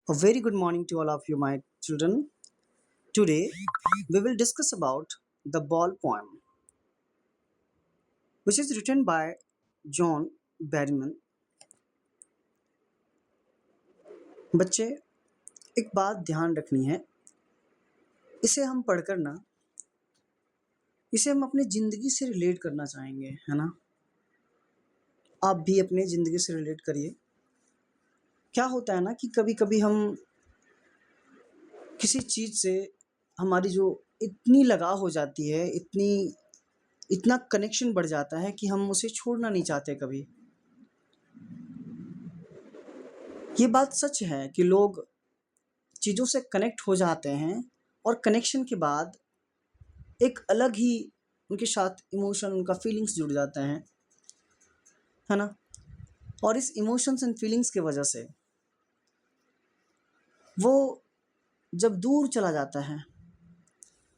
A very good morning to all of you, my children. Today, we will discuss about the ball poem, which is written by John Berryman. बच्चे, एक बात ध्यान रखनी है, इसे हम पढ़कर ना, इसे हम अपनी ज़िंदगी से रिलेट करना चाहेंगे, है ना? आप भी अपनी ज़िंदगी से रिलेट करिए। क्या होता है ना कि कभी-कभी हम किसी चीज़ से हमारी जो इतनी लगाव हो जाती है, इतना कनेक्शन बढ़ जाता है कि हम उसे छोड़ना नहीं चाहते कभी। ये बात सच है कि लोग चीज़ों से कनेक्ट हो जाते हैं और कनेक्शन के बाद एक अलग ही उनके साथ इमोशन, उनका फीलिंग्स जुड़ जाते हैं, है ना? और इस इमोशंस एंड फीलिंग्स की वजह से वो जब दूर चला जाता है,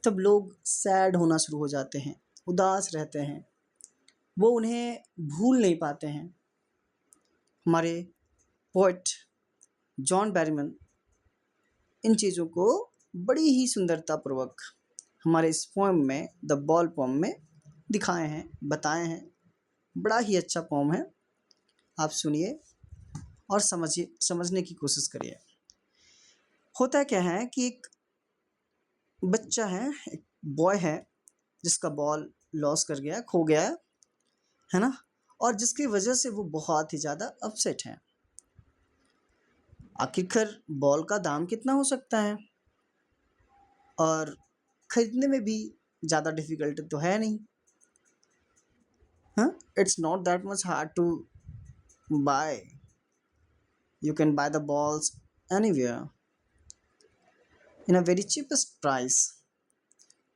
तब लोग सैड होना शुरू हो जाते हैं, उदास रहते हैं, वो उन्हें भूल नहीं पाते हैं। हमारे पोएट जॉन बैरीमन इन चीज़ों को बड़ी ही सुंदरतापूर्वक हमारे इस पोएम में, द बॉल पोएम में दिखाए हैं, बताए हैं। बड़ा ही अच्छा पोएम है, आप सुनिए और समझने की कोशिश करिए। होता क्या है कि एक बच्चा है, एक बॉय है, जिसका बॉल लॉस कर गया, खो गया है ना? और जिसकी वजह से वो बहुत ही ज़्यादा अपसेट है। आखिरकार बॉल का दाम कितना हो सकता है और ख़रीदने में भी ज़्यादा डिफ़िकल्ट तो है नहीं, हाँ? It's not that much hard to buy. You can buy the balls anywhere in a very cheapest price.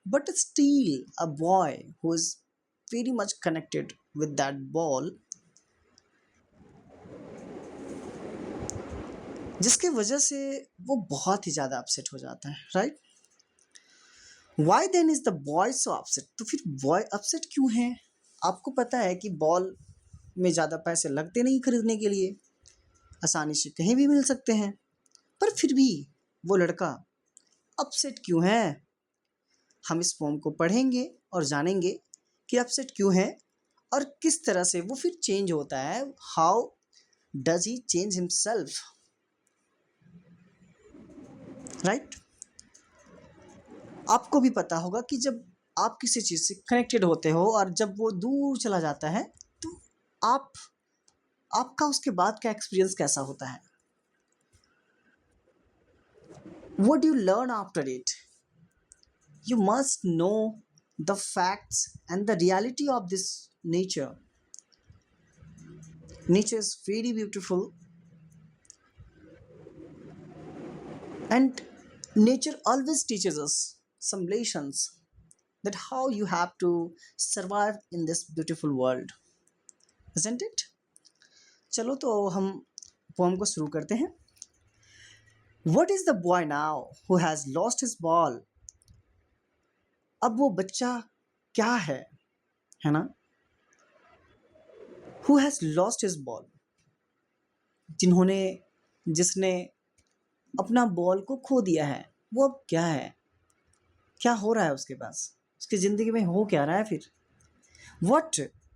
But still, a boy who is very much connected with that ball, जिसके वजह से वो बहुत ही ज़्यादा अपसेट हो जाता है, right? Why then is the boy so upset? तो फिर बॉय अपसेट क्यों है? आपको पता है कि बॉल में ज़्यादा पैसे लगते नहीं खरीदने के लिए, आसानी से कहीं भी मिल सकते हैं, पर फिर भी वो लड़का अपसेट क्यों है? हम इस पोम को पढ़ेंगे और जानेंगे कि अपसेट क्यों है और किस तरह से वो फिर चेंज होता है। How does he change himself, right? आपको भी पता होगा कि जब आप किसी चीज़ से कनेक्टेड होते हो और जब वो दूर चला जाता है, तो आप आपका उसके बाद का एक्सपीरियंस कैसा होता है? What do you learn after it? You must know the facts and the reality of this nature. Nature is very beautiful, and nature always teaches us some lessons that how you have to survive in this beautiful world, isn't it? चलो तो हम pome को शुरू करते हैं। What is the boy now who has lost his ball? अब वो बच्चा क्या है ना? Who has lost his ball? जिसने अपना बॉल को खो दिया है, वो अब क्या है? क्या हो रहा है उसके पास? उसकी ज़िंदगी में हो क्या रहा है फिर?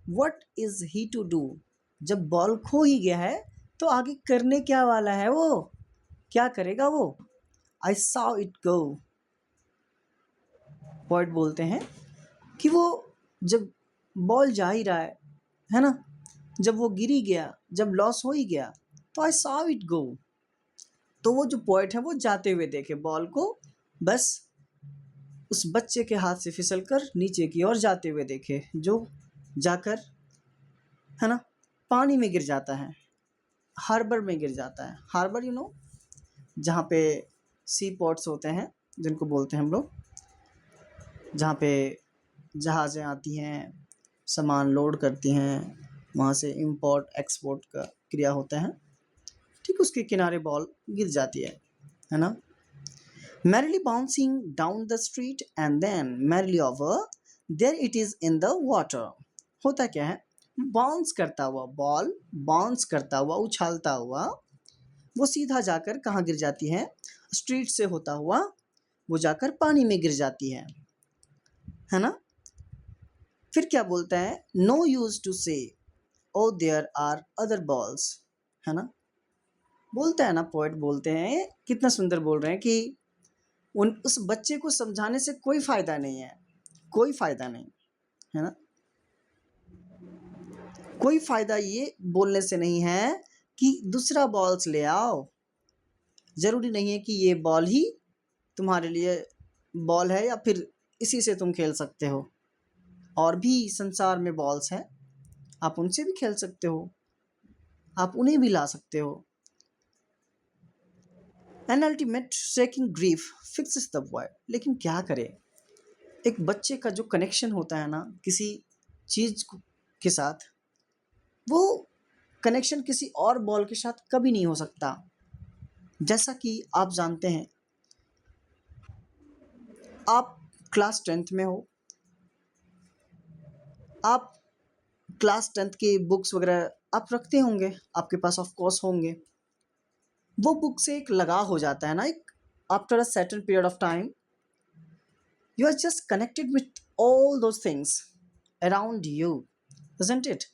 What is he to do? जब बॉल खो ही गया है तो आगे करने क्या वाला है वो? क्या करेगा वो? I saw it go. Poet बोलते हैं कि वो जब बॉल जा ही रहा है ना? जब वो गिर ही गया, जब लॉस हो ही गया, तो आई सॉ इट गो। तो वो जो पोएट है वो जाते हुए देखे बॉल को, बस उस बच्चे के हाथ से फिसलकर नीचे की ओर जाते हुए देखे, जो जाकर, है ना, पानी में गिर जाता है, हार्बर में गिर जाता है। हार्बर जहाँ पे सी पोर्ट्स होते हैं, जिनको बोलते हैं हम लोग, जहाँ पे जहाज़ें आती हैं, सामान लोड करती हैं, वहाँ से इंपोर्ट एक्सपोर्ट का क्रिया होता है, ठीक उसके किनारे बॉल गिर जाती है ना? Merrily bouncing down the street and then merrily over, there it is in the water. होता क्या है? बाउंस करता हुआ बॉल, बाउंस करता हुआ, उछालता हुआ वो सीधा जाकर कहाँ गिर जाती है, स्ट्रीट से होता हुआ वो जाकर पानी में गिर जाती है ना। फिर क्या बोलता है, नो यूज टू से oh there are other balls, है ना। बोलता है ना, पोएट बोलते हैं, कितना सुंदर बोल रहे हैं कि उस बच्चे को समझाने से कोई फायदा नहीं है, कोई फायदा नहीं, है ना। कोई फायदा ये बोलने से नहीं है कि दूसरा बॉल्स ले आओ। जरूरी नहीं है कि ये बॉल ही तुम्हारे लिए बॉल है या फिर इसी से तुम खेल सकते हो। और भी संसार में बॉल्स हैं, आप उनसे भी खेल सकते हो, आप उन्हें भी ला सकते हो। An ultimate shaking grief fixes the void. लेकिन क्या करें, एक बच्चे का जो कनेक्शन होता है ना किसी चीज़ के साथ, वो कनेक्शन किसी और बॉल के साथ कभी नहीं हो सकता। जैसा कि आप जानते हैं, आप क्लास 10th में हो, आप क्लास 10th की बुक्स वगैरह आप रखते होंगे, आपके पास ऑफ कोर्स होंगे। वो बुक से एक लगाव हो जाता है ना, एक after a certain period of time you are just connected with all those things around you, isn't it?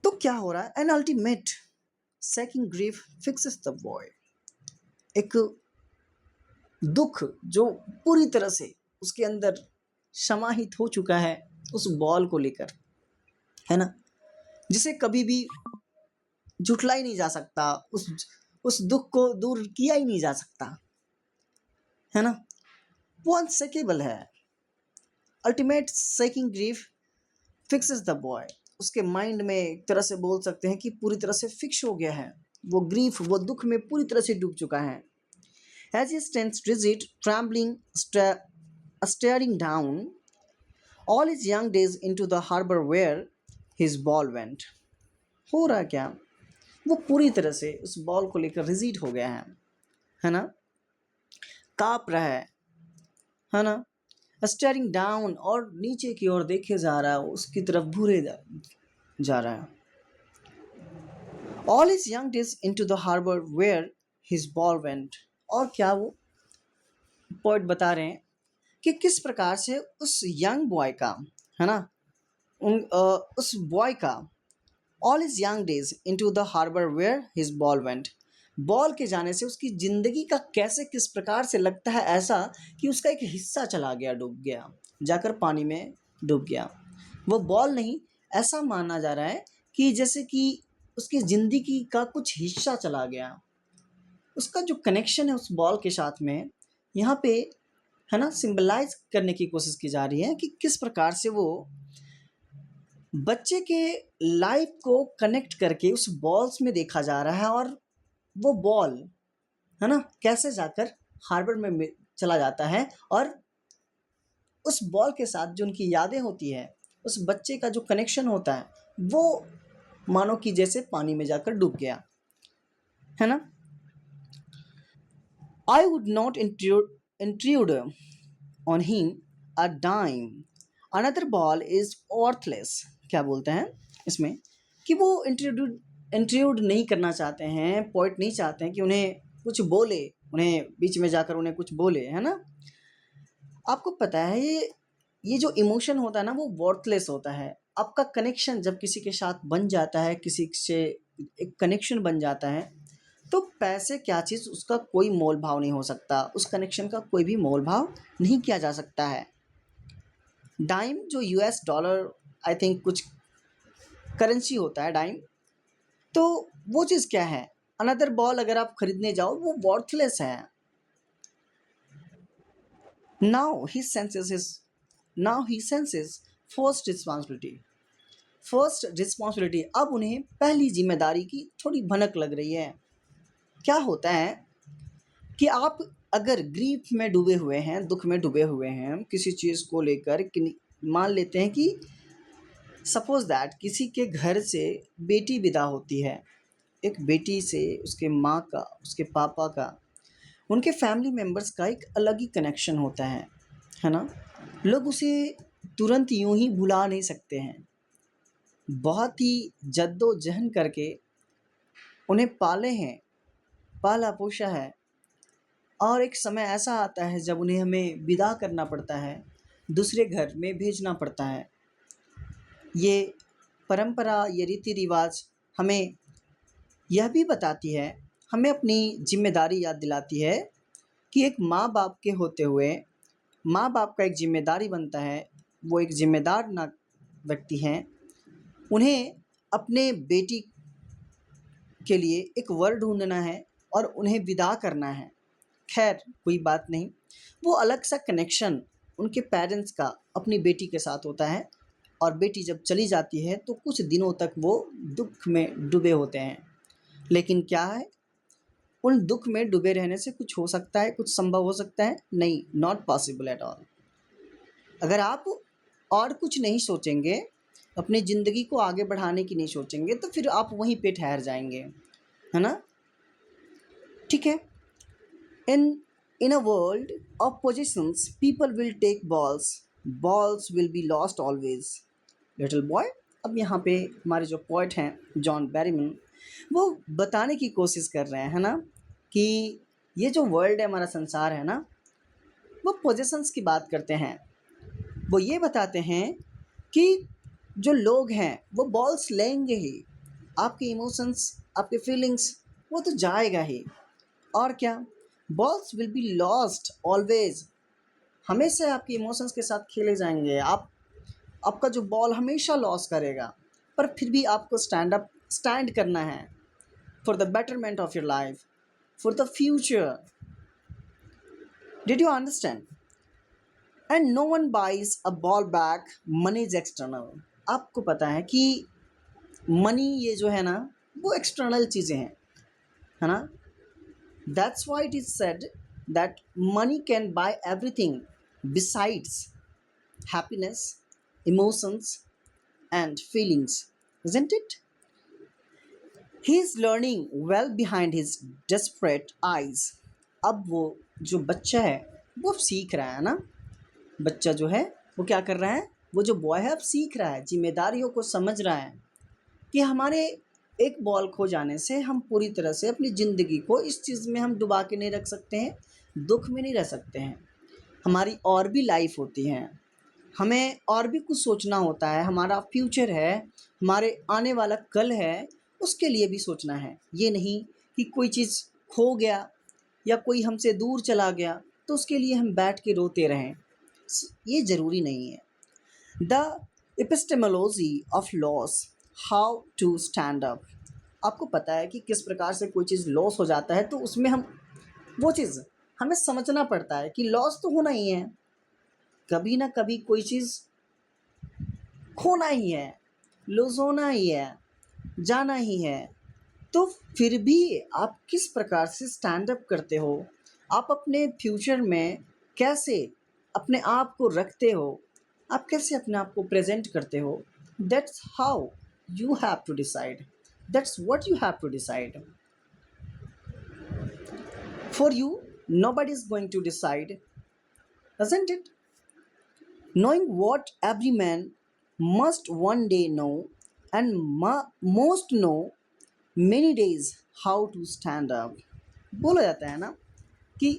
तो क्या हो रहा है, an ultimate seeking grief fixes the void. एक दुख जो पूरी तरह से उसके अंदर समाहित हो चुका है उस बॉल को लेकर, है ना, जिसे कभी भी झुठला ही नहीं जा सकता, उस दुख को दूर किया ही नहीं जा सकता, है ना। वो अनसेकेबल है। Ultimate seeking grief fixes the boy, उसके माइंड में एक तरह से बोल सकते हैं कि पूरी तरह से फिक्स हो गया है, वो ग्रीफ, वो दुख में पूरी तरह से डूब चुका है। As he stands rigid trembling staring down all his young days into the harbour where his ball went. हो रहा क्या, वो पूरी तरह से उस बॉल को लेकर रिजिड हो गया है ना, काँप रहा है ना, स्टेयरिंग डाउन, और नीचे की ओर देखे जा रहा है, उसकी तरफ घूरे जा रहा है। All his young days into the harbour where his ball went. और क्या वो पोएट बता रहे हैं कि किस प्रकार से उस यंग बॉय का, है ना, उस बॉय का all his young days into the harbour where his ball went, ball के जाने से उसकी ज़िंदगी का कैसे किस प्रकार से लगता है ऐसा कि उसका एक हिस्सा चला गया, डूब गया, जाकर पानी में डूब गया। वो बॉल नहीं, ऐसा माना जा रहा है कि जैसे कि उसकी ज़िंदगी का कुछ हिस्सा चला गया। उसका जो कनेक्शन है उस बॉल के साथ में, यहाँ पे, है ना, सिंबलाइज करने की कोशिश की जा रही है कि किस प्रकार से वो बच्चे के लाइफ को कनेक्ट करके उस बॉल्स में देखा जा रहा है। और वो बॉल, है ना, कैसे जाकर हार्बर में चला जाता है, और उस बॉल के साथ जो उनकी यादें होती है, उस बच्चे का जो कनेक्शन होता है, वो मानो कि जैसे पानी में जाकर डूब गया, है ना। I would not intrude on him a dime, another ball is worthless। क्या बोलते हैं इसमें कि वो इंट्रूड नहीं करना चाहते हैं, पोइट नहीं चाहते हैं कि उन्हें कुछ बोले, उन्हें बीच में जाकर उन्हें कुछ बोले, है ना। आपको पता है ये जो इमोशन होता है ना, वो वर्थलेस होता है। आपका कनेक्शन जब किसी के साथ बन जाता है, किसी से एक कनेक्शन बन जाता है, तो पैसे क्या चीज़, उसका कोई मोल भाव नहीं हो सकता, उस कनेक्शन का कोई भी मोल भाव नहीं किया जा सकता है। डाइम जो US डॉलर आई थिंक कुछ करेंसी होता है डाइम, तो वो चीज़ क्या है, अनदर बॉल अगर आप खरीदने जाओ वो वर्थलेस है। Now he senses first responsibility. अब उन्हें पहली जिम्मेदारी की थोड़ी भनक लग रही है। क्या होता है कि आप अगर ग्रीफ में डूबे हुए हैं, दुख में डूबे हुए हैं किसी चीज़ को लेकर, मान लेते हैं कि सपोज दैट किसी के घर से बेटी विदा होती है, एक बेटी से उसके माँ का, उसके पापा का, उनके फैमिली मेम्बर्स का एक अलग ही कनेक्शन होता है ना। लोग उसे तुरंत यूं ही भुला नहीं सकते हैं, बहुत ही जद्दोजहद करके उन्हें पाले हैं, पाला पोषा है, और एक समय ऐसा आता है जब उन्हें हमें विदा करना पड़ता है, दूसरे घर में भेजना पड़ता है। ये परंपरा, ये रीति रिवाज हमें यह भी बताती है, हमें अपनी जिम्मेदारी याद दिलाती है कि एक माँ बाप के होते हुए माँ बाप का एक जिम्मेदारी बनता है, वो एक जिम्मेदार ना व्यक्ति हैं, उन्हें अपने बेटी के लिए एक वर ढूंढना है और उन्हें विदा करना है। खैर कोई बात नहीं, वो अलग सा कनेक्शन उनके पेरेंट्स का अपनी बेटी के साथ होता है, और बेटी जब चली जाती है तो कुछ दिनों तक वो दुख में डूबे होते हैं। लेकिन क्या है, उन दुख में डूबे रहने से कुछ हो सकता है, कुछ संभव हो सकता है? नहीं, नॉट पॉसिबल एट ऑल। अगर आप और कुछ नहीं सोचेंगे, अपनी ज़िंदगी को आगे बढ़ाने की नहीं सोचेंगे, तो फिर आप वहीं पे ठहर जाएंगे, है ना? ठीक है। In a world of possessions, people will take balls. Balls will be lost always. Little boy. अब यहाँ पे हमारे जो पोइट हैं जॉन बैरीमन, वो बताने की कोशिश कर रहे हैं, है ना, कि ये जो वर्ल्ड है, हमारा संसार है ना, वो पोजेशंस की बात करते हैं। वो ये बताते हैं कि जो लोग हैं वो बॉल्स लेंगे ही, आपके इमोशंस, आपके फीलिंग्स, वो तो जाएगा ही। और क्या, balls will be lost always, हमेशा आपके इमोशंस के साथ खेले जाएंगे। आपका जो बॉल हमेशा लॉस करेगा, पर फिर भी आपको स्टैंड करना है for the betterment of your life, for the future. Did you understand? And no one buys a ball back, money is external. आपको पता है कि मनी ये जो है ना, वो एक्सटर्नल चीज़ें हैं, है ना? That's why it is said that money can buy everything besides happiness, emotions, and feelings, isn't it? He is learning well behind his desperate eyes. अब वो जो बच्चा है वो अब सीख रहा है ना, बच्चा जो है वो क्या कर रहा है, वो जो बॉय है अब सीख रहा है, जिम्मेदारियों को समझ रहा है कि हमारे एक बॉल खो जाने से हम पूरी तरह से अपनी ज़िंदगी को इस चीज़ में हम डुबा के नहीं रख सकते हैं, दुख में नहीं रह सकते हैं। हमारी और भी लाइफ होती है, हमें और भी कुछ सोचना होता है, हमारा फ्यूचर है, हमारे आने वाला कल है, उसके लिए भी सोचना है। ये नहीं कि कोई चीज़ खो गया या कोई हमसे दूर चला गया तो उसके लिए हम बैठ के रोते रहें, ये ज़रूरी नहीं है। The epistemology of loss, how to stand up. आपको पता है कि किस प्रकार से कोई चीज़ लॉस हो जाता है, तो उसमें हम वो चीज़ हमें समझना पड़ता है कि लॉस तो होना ही है, कभी ना कभी कोई चीज़ खोना ही है, लूज़ होना ही है, जाना ही है। तो फिर भी आप किस प्रकार से स्टैंड अप करते हो, आप अपने फ्यूचर में कैसे अपने आप को रखते हो, आप कैसे अपने आप को प्रेजेंट करते हो, that's how you have to decide. That's what you have to decide. For you, nobody is going to decide, isn't it? Knowing what every man must one day know, and most know many days how to stand up. बोला जाता है ना कि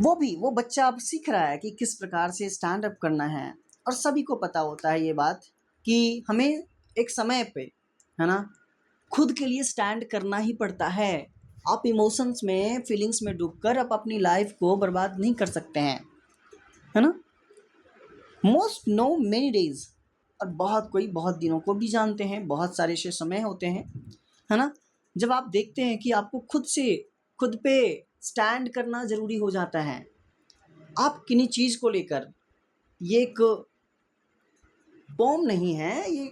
वो बच्चा अब सीख रहा है कि किस प्रकार से स्टैंड अप करना है, और सभी को पता होता है ये बात कि हमें एक समय पे, है ना, खुद के लिए स्टैंड करना ही पड़ता है। आप इमोशंस में, फीलिंग्स में डूबकर आप अपनी लाइफ को बर्बाद नहीं कर सकते हैं, है ना? मोस्ट नो मेनी डेज, और बहुत दिनों को भी जानते हैं, बहुत सारे ऐसे समय होते हैं, है ना, जब आप देखते हैं कि आपको खुद पे स्टैंड करना ज़रूरी हो जाता है। आप किन्हीं चीज़ को लेकर, ये एक पोम नहीं है, ये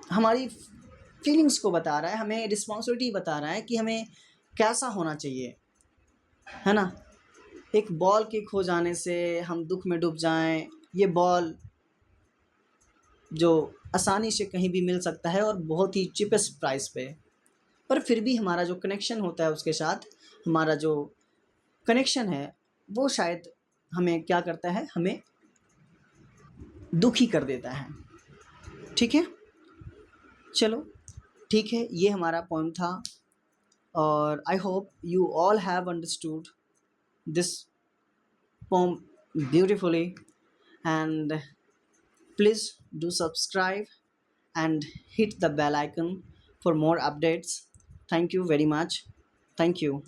हमारी फीलिंग्स को बता रहा है, हमें रिस्पॉन्सिबिलिटी बता रहा है कि हमें कैसा होना चाहिए, है ना? एक बॉल के खो जाने से हम दुख में डूब जाएं, ये बॉल जो आसानी से कहीं भी मिल सकता है और बहुत ही चीपेस्ट प्राइस पे, पर फिर भी हमारा जो कनेक्शन होता है उसके साथ, हमारा जो कनेक्शन है वो शायद हमें क्या करता है, हमें दुखी कर देता है। ठीक है, चलो ठीक है, ये हमारा पॉइंट था और I hope you all have understood this poem beautifully, and please do subscribe and hit the bell icon for more updates. Thank you very much. Thank you.